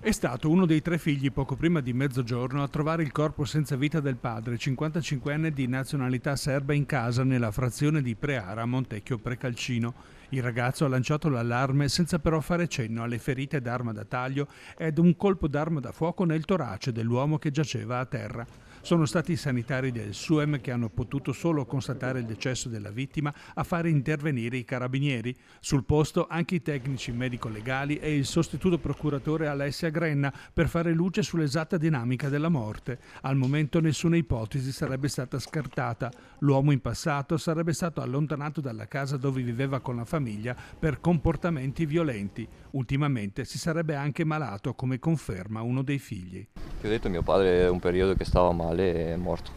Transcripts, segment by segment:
È stato uno dei 3 figli poco prima di mezzogiorno a trovare il corpo senza vita del padre, 55enne di nazionalità serba, in casa nella frazione di Preara, Montecchio Precalcino. Il ragazzo ha lanciato l'allarme senza però fare cenno alle ferite d'arma da taglio ed un colpo d'arma da fuoco nel torace dell'uomo che giaceva a terra. Sono stati i sanitari del SUEM, che hanno potuto solo constatare il decesso della vittima, a fare intervenire i carabinieri. Sul posto anche i tecnici medico-legali e il sostituto procuratore Alessia Grenna per fare luce sull'esatta dinamica della morte. Al momento nessuna ipotesi sarebbe stata scartata. L'uomo in passato sarebbe stato allontanato dalla casa dove viveva con la famiglia per comportamenti violenti. Ultimamente si sarebbe anche malato, come conferma uno dei figli. Ti ho detto, mio padre un periodo che stava male e è morto.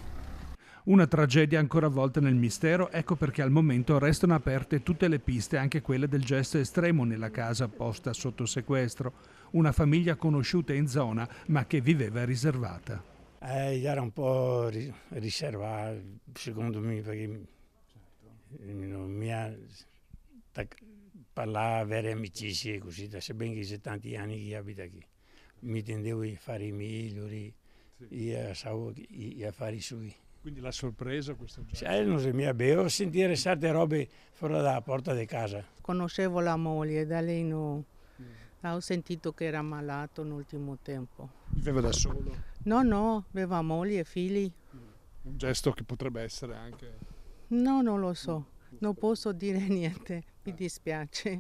Una tragedia ancora avvolta nel mistero, ecco perché al momento restano aperte tutte le piste, anche quelle del gesto estremo nella casa posta sotto sequestro. Una famiglia conosciuta in zona ma che viveva riservata. Era un po' riservato, secondo me, perché non mi ha parlato vere amicizie così, sebbene che c'è tanti anni che abita qui. Mi tendevo a fare i miei, gli affari suoi. Quindi l'ha sorpreso questo gesto? Non si mi avevo sentire certe robe fuori dalla porta di casa. Conoscevo la moglie, da lei no. Ho sentito che era malato nell'ultimo tempo. Viveva da solo? No, aveva moglie e figli. Un gesto che potrebbe essere anche... No, non lo so, non posso dire niente, mi dispiace.